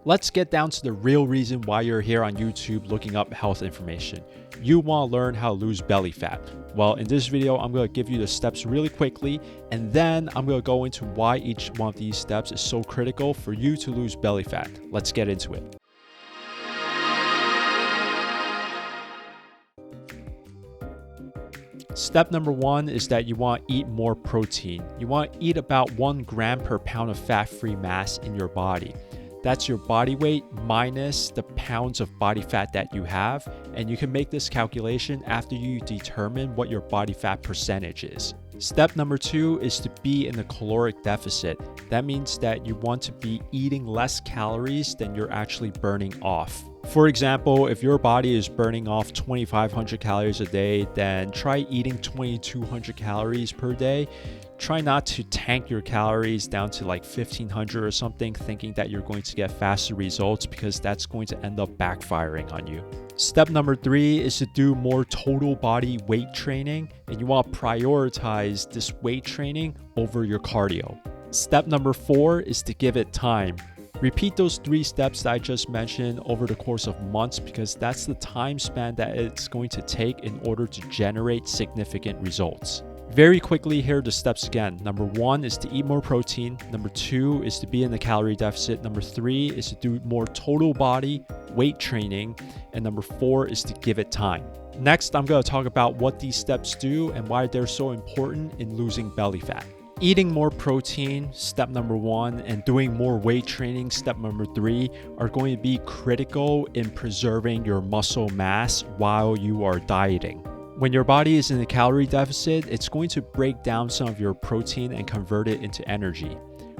Let's get down to the real reason why you're here on YouTube looking up health information. You want to learn how to lose belly fat. Well, in this video, I'm going to give you the steps really quickly, and then I'm going to go into why each one of these steps is so critical for you to lose belly fat. Let's get into it. Step number one is that you want to eat more protein. You want to eat about 1 gram per pound of fat-free mass in your body. That's your body weight minus the pounds of body fat that you have, and you can make this calculation after you determine what your body fat percentage is. Step number 2 is to be in a caloric deficit. That means that you want to be eating less calories than you're actually burning off. For example, if your body is burning off 2,500 calories a day, then try eating 2,200 calories per day. Try not to tank your calories down to like 1,500 or something, thinking that you're going to get faster results, because that's going to end up backfiring on you. Step number 3 is to do more total body weight training, and you want to prioritize this weight training over your cardio. Step number 4 is to give it time. Repeat those 3 steps that I just mentioned over the course of months, because that's the time span that it's going to take in order to generate significant results. Very quickly, here are the steps again. Number 1 is to eat more protein. Number 2 is to be in a calorie deficit. Number 3 is to do more total body weight training. And number 4 is to give it time. Next, I'm going to talk about what these steps do and why they're so important in losing belly fat. Eating more protein, step number 1, and doing more weight training, step number 3, are going to be critical in preserving your muscle mass while you are dieting. When your body is in a calorie deficit, it's going to break down some of your protein and convert it into energy.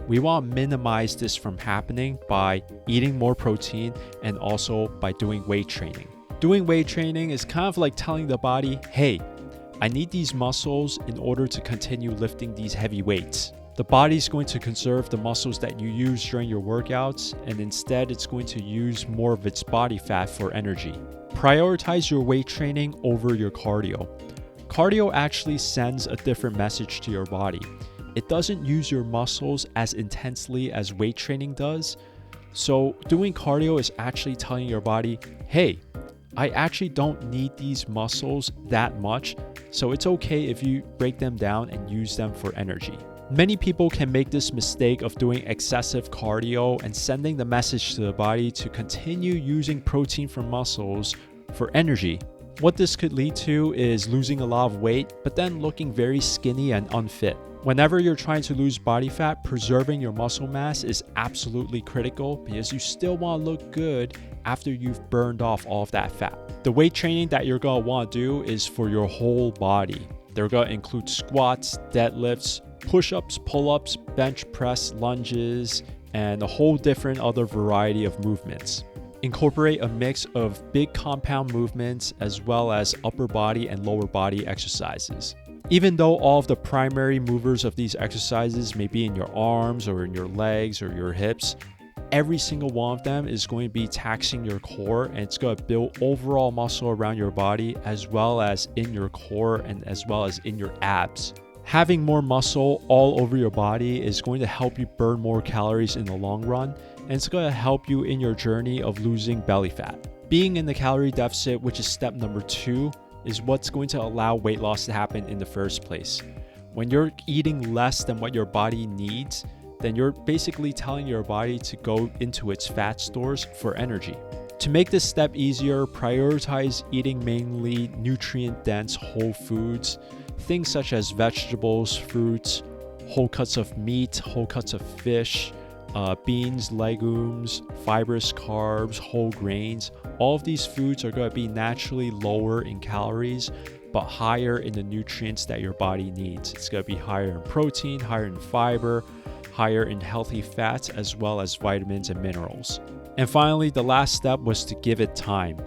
We want to minimize this from happening by eating more protein and also by doing weight training. Doing weight training is kind of like telling the body, hey, I need these muscles in order to continue lifting these heavy weights. The body's going to conserve the muscles that you use during your workouts, and instead it's going to use more of its body fat for energy. Prioritize your weight training over your cardio. Cardio actually sends a different message to your body. It doesn't use your muscles as intensely as weight training does. So doing cardio is actually telling your body, hey, I actually don't need these muscles that much, so it's okay if you break them down and use them for energy. Many people can make this mistake of doing excessive cardio and sending the message to the body to continue using protein from muscles for energy. What this could lead to is losing a lot of weight, but then looking very skinny and unfit. Whenever you're trying to lose body fat, preserving your muscle mass is absolutely critical, because you still want to look good after you've burned off all of that fat. The weight training that you're going to want to do is for your whole body. They're going to include squats, deadlifts, push-ups, pull-ups, bench press, lunges, and a whole different other variety of movements. Incorporate a mix of big compound movements as well as upper body and lower body exercises. Even though all of the primary movers of these exercises may be in your arms or in your legs or your hips, every single one of them is going to be taxing your core, and it's going to build overall muscle around your body as well as in your core and as well as in your abs. Having more muscle all over your body is going to help you burn more calories in the long run, and it's going to help you in your journey of losing belly fat. Being in the calorie deficit, which is step number 2, is what's going to allow weight loss to happen in the first place. When you're eating less than what your body needs, then you're basically telling your body to go into its fat stores for energy. To make this step easier, prioritize eating mainly nutrient-dense whole foods, things such as vegetables, fruits, whole cuts of meat, whole cuts of fish, beans, legumes, fibrous carbs, whole grains. All of these foods are going to be naturally lower in calories, but higher in the nutrients that your body needs. It's going to be higher in protein, higher in fiber, higher in healthy fats, as well as vitamins and minerals. And finally, the last step was to give it time.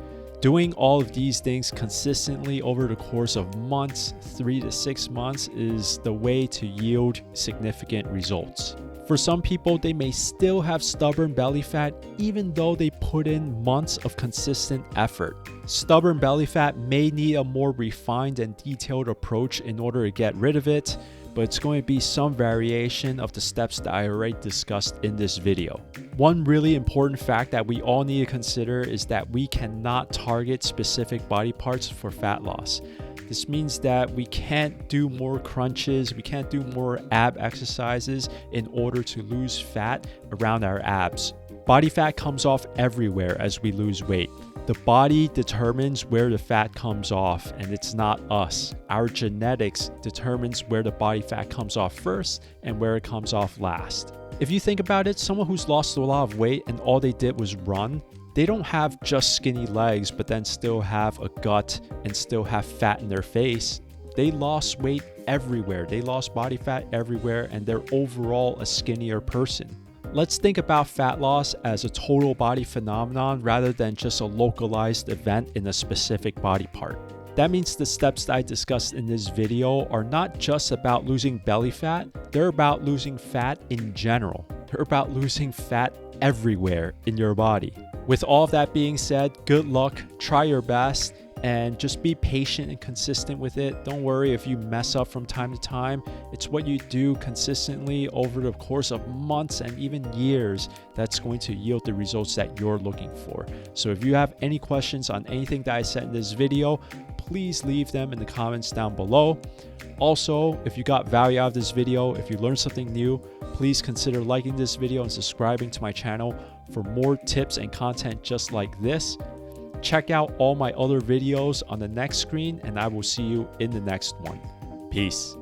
Doing all of these things consistently over the course of months, 3 to 6 months, is the way to yield significant results. For some people, they may still have stubborn belly fat even though they put in months of consistent effort. Stubborn belly fat may need a more refined and detailed approach in order to get rid of it, but it's going to be some variation of the steps that I already discussed in this video. One really important fact that we all need to consider is that we cannot target specific body parts for fat loss. This means that we can't do more crunches, we can't do more ab exercises in order to lose fat around our abs. Body fat comes off everywhere as we lose weight. The body determines where the fat comes off, and it's not us. Our genetics determines where the body fat comes off first and where it comes off last. If you think about it, someone who's lost a lot of weight and all they did was run, they don't have just skinny legs but then still have a gut and still have fat in their face. They lost weight everywhere. They lost body fat everywhere, and they're overall a skinnier person. Let's think about fat loss as a total body phenomenon rather than just a localized event in a specific body part. That means the steps that I discussed in this video are not just about losing belly fat, they're about losing fat in general. They're about losing fat everywhere in your body. With all of that being said, good luck, try your best, and just be patient and consistent with it. Don't worry if you mess up from time to time. It's what you do consistently over the course of months and even years that's going to yield the results that you're looking for. So if you have any questions on anything that I said in this video, please leave them in the comments down below. Also, if you got value out of this video, if you learned something new, please consider liking this video and subscribing to my channel for more tips and content just like this. Check out all my other videos on the next screen, and I will see you in the next one. Peace.